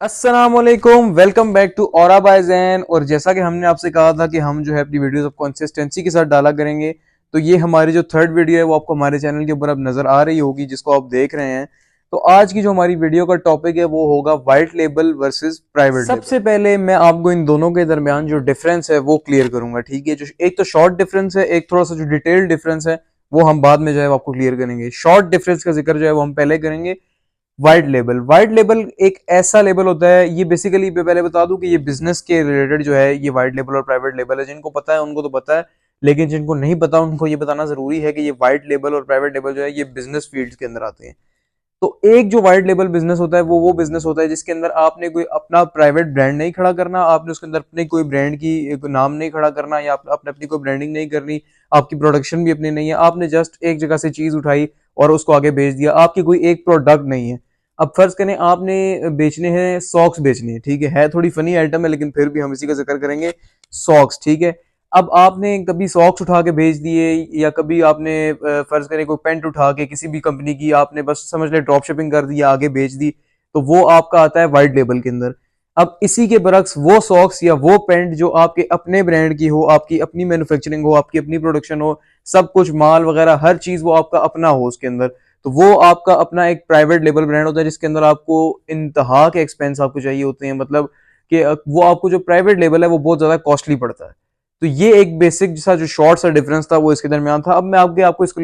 अस्सलामुअलैकुम, welcome back to aura by Zain. और जैसा कि हमने आपसे कहा था कि हम जो है अपनी वीडियोस अब कंसिस्टेंसी के साथ डाला करेंगे, तो ये हमारी जो थर्ड वीडियो है वो आपको हमारे चैनल के ऊपर अब नजर आ रही होगी, जिसको आप देख रहे हैं। तो आज की जो हमारी वीडियो का टॉपिक है वो होगा white label versus private label. सबसे पहले मैं आपको इन दोनों के दरमियान जो डिफरेंस है वो क्लियर करूंगा, ठीक है। जो एक तो शॉर्ट डिफरेंस है, एक थोड़ा सा जो डिटेल्ड डिफरेंस है वो हम बाद में जो है आपको क्लियर करेंगे। शॉर्ट डिफरेंस का जिक्र जो है वो हम पहले करेंगे। वाइट लेबल एक ऐसा लेबल होता है, ये बेसिकली मैं पहले बता दूं कि ये बिजनेस के रिलेटेड जो है ये वाइट लेबल और प्राइवेट लेबल है। जिनको पता है उनको तो पता है, लेकिन जिनको नहीं पता उनको ये बताना जरूरी है कि ये वाइट लेबल और प्राइवेट लेबल जो है ये बिजनेस फील्ड के अंदर आते हैं। तो एक जो वाइट लेबल बिजनेस होता है वो बिजनेस होता है जिसके अंदर आपने कोई अपना प्राइवेट ब्रांड नहीं खड़ा करना, आपने उसके अंदर अपने कोई ब्रांड की एक नाम नहीं खड़ा करना, या आपने अपनी कोई ब्रांडिंग नहीं करनी, आपकी प्रोडक्शन भी अपनी नहीं है, आपने जस्ट एक जगह से चीज उठाई और उसको आगे बेच दिया, आपकी कोई एक प्रोडक्ट नहीं है। अब फर्ज करें आपने बेचने हैं सॉक्स बेचने हैं, ठीक है थोड़ी फनी आइटम है लेकिन फिर भी हम इसी का जिक्र करेंगे, सॉक्स, ठीक है। अब आपने कभी सॉक्स उठा के भेज दिए, या कभी आपने फर्ज करें कोई पेंट उठा के किसी भी कंपनी की आपने बस समझ ले ड्रॉप शिपिंग कर दी या आगे बेच दी, तो वो आपका आता है वाइट लेबल के अंदर। अब इसी के बरक्स वो सॉक्स या वो पेंट जो आपके अपने ब्रांड की हो, आपकी अपनी मैन्युफैक्चरिंग हो, आपकी अपनी प्रोडक्शन हो, सब कुछ माल वगैरह हर चीज वो आपका अपना हो उसके अंदर, तो वो आपका अपना एक प्राइवेट लेबल ब्रांड होता है, जिसके अंदर आपको इंतहा के एक्सपेंस आपको चाहिए होते हैं। मतलब कि वो आपको जो प्राइवेट लेबल है वो बहुत ज्यादा कॉस्टली पड़ता है। तो ये एक बेसिक सा जो शॉर्ट सा डिफरेंस था वो इसके दरमियान था। अब मैं आपको इसको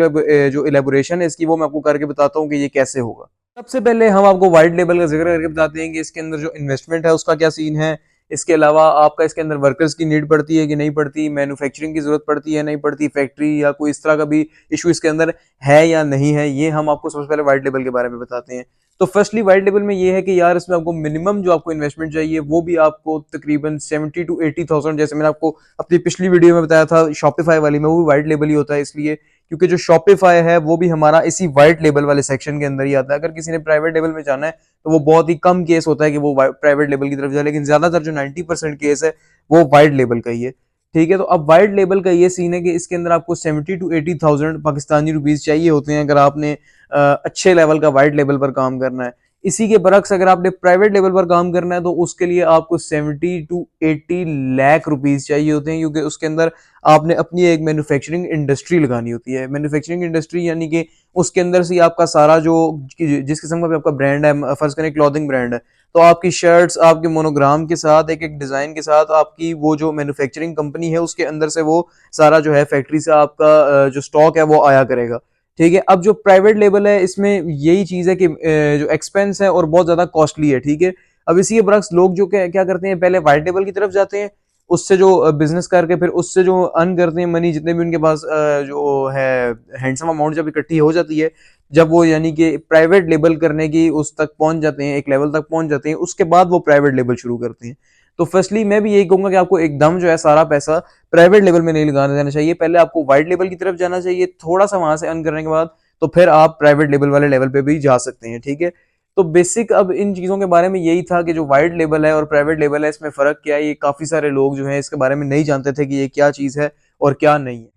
जो इलेबोरेशन है इसकी वो मैं आपको करके बताता हूँ कि ये कैसे होगा। सबसे पहले हम आपको वाइट लेबल का जिक्र करके बताते हैं कि इसके अंदर जो इन्वेस्टमेंट है उसका क्या सीन है। इसके अलावा आपका इसके अंदर वर्कर्स की नीड पड़ती है कि नहीं पड़ती, मैन्युफैक्चरिंग की जरूरत पड़ती है नहीं पड़ती, फैक्ट्री या कोई इस तरह का भी इशू इसके अंदर है या नहीं है, ये हम आपको सबसे पहले वाइट लेबल के बारे में बताते हैं। तो फर्स्टली वाइट लेबल में ये है कि यार इसमें आपको मिनिमम जो आपको इन्वेस्टमेंट चाहिए वो भी आपको तकरीबन 70 to 80,000, जैसे मैंने आपको अपनी पिछली वीडियो में बताया था शॉपिफाई वाली में, वो भी वाइट लेबल ही होता है। इसलिए क्योंकि जो शॉपिफाई है वो भी हमारा इसी वाइट लेबल वाले सेक्शन के अंदर ही आता है। अगर किसी ने प्राइवेट लेबल में जाना है तो वो बहुत ही कम केस होता है कि वो प्राइवेट लेबल की तरफ जाए, लेकिन ज्यादातर जो 90% केस है वो वाइट लेबल का ही है, ठीक है। तो अब वाइट लेबल का ये सीन है कि इसके अंदर आपको 70 to 80,000 पाकिस्तानी रुपीज चाहिए होते हैं अगर आपने अच्छे लेवल का वाइट लेवल पर काम करना है। इसी के बरक्स अगर आपने प्राइवेट लेवल पर काम करना है तो उसके लिए आपको 70 to 80 लाख रुपीज चाहिए होते हैं, क्योंकि उसके अंदर आपने अपनी एक मैन्युफैक्चरिंग इंडस्ट्री लगानी होती है। मैन्युफैक्चरिंग इंडस्ट्री यानी कि उसके अंदर से आपका सारा जो जिस किस्म का भी आपका ब्रांड है, फर्ज करें क्लॉथिंग ब्रांड है, तो आपकी शर्ट्स आपके मोनोग्राम के साथ एक एक डिजाइन के साथ आपकी वो जो मैन्युफैक्चरिंग कंपनी है उसके अंदर से वो सारा जो है फैक्ट्री से आपका जो स्टॉक है वो आया करेगा, ठीक है। अब जो प्राइवेट लेबल है इसमें यही चीज है कि जो एक्सपेंस है और बहुत ज्यादा कॉस्टली है, ठीक है। अब इसी के बरक्स लोग जो क्या करते हैं, पहले वाइट लेबल की तरफ जाते हैं, उससे जो बिजनेस करके फिर उससे जो अर्न करते हैं मनी, जितने भी उनके पास जो है हैंडसम अमाउंट जब इकट्ठी हो जाती है, जब वो यानी कि प्राइवेट लेबल करने की उस तक पहुंच जाते हैं, एक लेवल तक पहुंच जाते हैं, उसके बाद वो प्राइवेट लेबल शुरू करते हैं। तो फर्स्टली मैं भी यही कहूंगा कि आपको एकदम जो है सारा पैसा प्राइवेट लेवल में नहीं लगाने देना चाहिए। पहले आपको वाइट लेवल की तरफ जाना चाहिए, थोड़ा सा वहां से अर्न करने के बाद तो फिर आप प्राइवेट लेवल वाले लेवल पे भी जा सकते हैं, ठीक है। तो बेसिक अब इन चीजों के बारे में यही था कि जो वाइट लेवल है और प्राइवेट लेवल है इसमें फर्क क्या है। ये काफी सारे लोग जो है इसके बारे में नहीं जानते थे कि ये क्या चीज है और क्या नहीं है।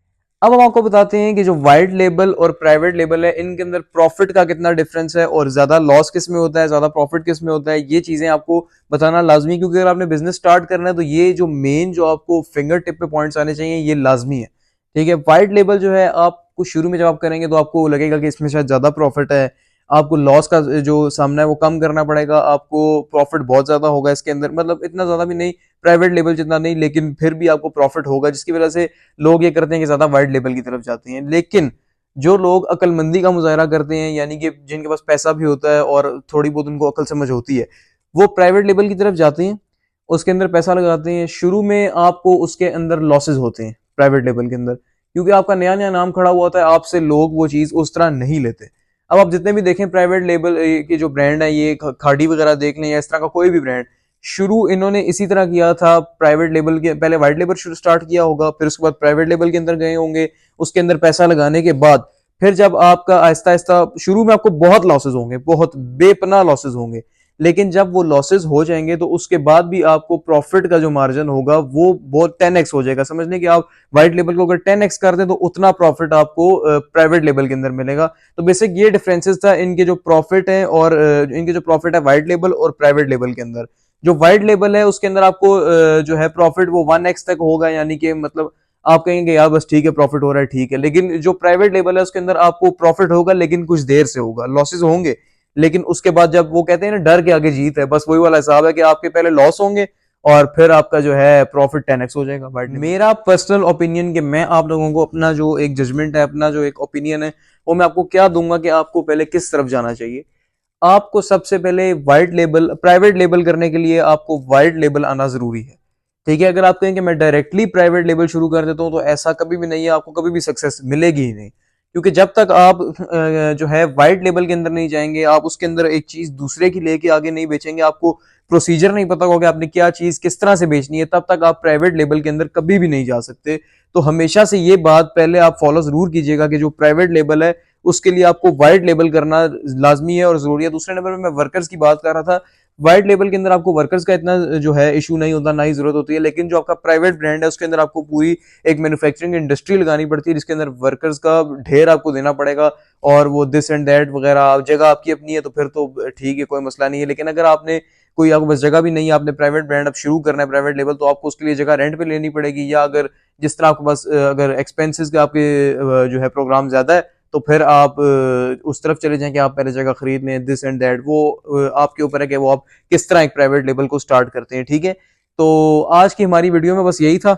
अब हम आपको बताते हैं कि जो वाइट लेबल और प्राइवेट लेबल है इनके अंदर प्रॉफिट का कितना डिफरेंस है, और ज्यादा लॉस किस में होता है, ज्यादा प्रॉफिट किस में होता है, ये चीजें आपको बताना लाजमी, क्योंकि अगर आपने बिजनेस स्टार्ट करना है तो ये जो मेन जो आपको फिंगर टिप पे पॉइंट्स आने चाहिए ये लाजमी है, ठीक है। वाइट लेबल जो है आपको शुरू में जब आप करेंगे तो आपको लगेगा कि इसमें शायद ज्यादा प्रॉफिट है, आपको लॉस का जो सामना है वो कम करना पड़ेगा, आपको प्रॉफिट बहुत ज्यादा होगा इसके अंदर, मतलब इतना ज्यादा भी नहीं, प्राइवेट लेवल जितना नहीं, लेकिन फिर भी आपको प्रॉफिट होगा, जिसकी वजह से लोग ये करते हैं कि ज्यादा वाइट लेवल की तरफ जाते हैं। लेकिन जो लोग अक्लमंदी का मुजाहरा करते हैं, यानी कि जिनके पास पैसा भी होता है और थोड़ी बहुत उनको अकल समझ होती है, वो प्राइवेट लेवल की तरफ जाते हैं, उसके अंदर पैसा लगाते हैं। शुरू में आपको उसके अंदर लॉसेज होते हैं प्राइवेट लेवल के अंदर, क्योंकि आपका नया नया नाम खड़ा हुआ होता है, आपसे लोग वो चीज उस तरह नहीं लेते। अब आप जितने भी देखें प्राइवेट लेबल के जो ब्रांड है, ये खाड़ी वगैरह देख लें या इस तरह का कोई भी ब्रांड, शुरू इन्होंने इसी तरह किया था। प्राइवेट लेबल के पहले वाइट लेबल शुरू स्टार्ट किया होगा, फिर उसके बाद प्राइवेट लेबल के अंदर गए होंगे, उसके अंदर पैसा लगाने के बाद फिर जब आपका आहिस्ता आहिस्ता, शुरू में आपको बहुत लॉसेज होंगे, बहुत बेपनाह लॉसेज होंगे, लेकिन जब वो लॉसेस हो जाएंगे तो उसके बाद भी आपको प्रॉफिट का जो मार्जिन होगा वो बहुत 10x हो जाएगा। समझने कि आप व्हाइट लेबल को अगर 10x कर दें तो उतना प्रॉफिट आपको प्राइवेट लेबल के अंदर मिलेगा। तो बेसिक ये डिफरेंसेस था इनके जो प्रॉफिट है और इनके जो प्रॉफिट है व्हाइट लेबल और प्राइवेट लेबल के अंदर। जो व्हाइट लेबल है उसके अंदर आपको जो है प्रॉफिट वो 1x तक होगा, यानी कि मतलब आप कहेंगे यार बस ठीक है प्रॉफिट हो रहा है ठीक है। लेकिन जो प्राइवेट लेबल है उसके अंदर आपको प्रॉफिट होगा लेकिन कुछ देर से होगा, लॉसेस होंगे लेकिन उसके बाद जब वो कहते हैं ना डर के आगे जीत है, बस वही वाला हिसाब है कि आपके पहले लॉस होंगे और फिर आपका जो है प्रॉफिट 10x हो जाएगा। बट मेरा पर्सनल ओपिनियन कि मैं आप लोगों को अपना जो एक जजमेंट है, अपना जो एक ओपिनियन है वो मैं आपको क्या दूंगा कि आपको पहले किस तरफ जाना चाहिए। आपको सबसे पहले व्हाइट लेबल प्राइवेट लेबल करने के लिए आपको व्हाइट लेबल आना जरूरी है। ठीक है, अगर आप कहें कि मैं डायरेक्टली प्राइवेट लेबल शुरू कर देता हूं तो ऐसा कभी भी नहीं है, आपको कभी भी सक्सेस मिलेगी ही नहीं। क्योंकि जब तक आप जो है व्हाइट लेबल के अंदर नहीं जाएंगे, आप उसके अंदर एक चीज दूसरे की लेके आगे नहीं बेचेंगे, आपको प्रोसीजर नहीं पता होगा आपने क्या चीज किस तरह से बेचनी है, तब तक आप प्राइवेट लेबल के अंदर कभी भी नहीं जा सकते। तो हमेशा से ये बात पहले आप फॉलो जरूर कीजिएगा कि जो प्राइवेट लेबल है उसके लिए आपको व्हाइट लेबल करना लाजमी है और जरूरी है। दूसरे नंबर में मैं वर्कर्स की बात कर रहा था। व्हाइट लेबल के अंदर आपको वर्कर्स का इतना जो है इशू नहीं होता, ना ही जरूरत होती है, लेकिन जो आपका प्राइवेट ब्रांड है उसके अंदर आपको पूरी एक मैन्युफैक्चरिंग इंडस्ट्री लगानी पड़ती है जिसके अंदर वर्कर्स का ढेर आपको देना पड़ेगा और वो दिस एंड दैट वगैरह। जगह आपकी अपनी है तो फिर तो ठीक है, कोई मसला नहीं है। लेकिन अगर आपने कोई आपको बस जगह भी नहीं है, आपने प्राइवेट ब्रांड अब शुरू करना है प्राइवेट लेवल, तो आपको उसके लिए जगह रेंट पे लेनी पड़ेगी, या अगर जिस तरह आपके पास अगर एक्सपेंसेस के आपके जो है प्रोग्राम ज्यादा है तो फिर आप उस तरफ चले जाएं कि आप पहले जगह खरीद लें, दिस एंड दैट। वो आपके ऊपर है कि वो आप किस तरह एक प्राइवेट लेवल को स्टार्ट करते हैं। ठीक है, तो आज की हमारी वीडियो में बस यही था।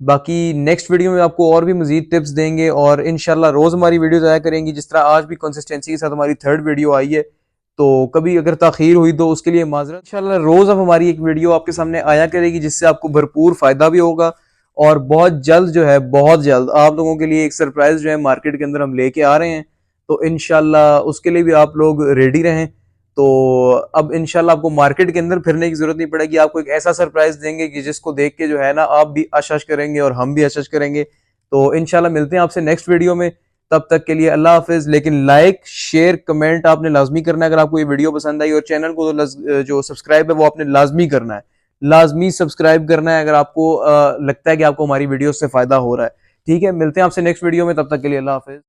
बाकी नेक्स्ट वीडियो में आपको और भी मजीद टिप्स देंगे और इंशाल्लाह रोज हमारी वीडियो आया करेंगी, जिस तरह आज भी कंसिस्टेंसी के साथ हमारी थर्ड वीडियो आई है। तो कभी अगर ताखीर हुई तो उसके लिए माजरत। इंशाल्लाह रोज अब हमारी एक वीडियो आपके सामने आया करेगी जिससे आपको भरपूर फायदा भी होगा और बहुत जल्द जो है बहुत जल्द आप लोगों के लिए एक सरप्राइज जो है मार्केट के अंदर हम लेके आ रहे हैं। तो इंशाल्लाह उसके लिए भी आप लोग रेडी रहें। तो अब इंशाल्लाह आपको मार्केट के अंदर फिरने की जरूरत नहीं पड़ेगी, आपको एक ऐसा सरप्राइज देंगे कि जिसको देख के जो है ना आप भी आशाश करेंगे और हम भी आशाश करेंगे। तो इंशाल्लाह मिलते हैं आपसे नेक्स्ट वीडियो में, तब तक के लिए अल्लाह हाफिज। लेकिन लाइक शेयर कमेंट आपने लाजमी करना है अगर आपको ये वीडियो पसंद आई, और चैनल को तो जो सब्सक्राइब है वो आपने लाजमी करना है, लाजमी सब्सक्राइब करना है अगर आपको लगता है कि आपको हमारी वीडियो से फायदा हो रहा है। ठीक है, मिलते हैं आपसे नेक्स्ट वीडियो में, तब तक के लिए अल्लाह हाफिज।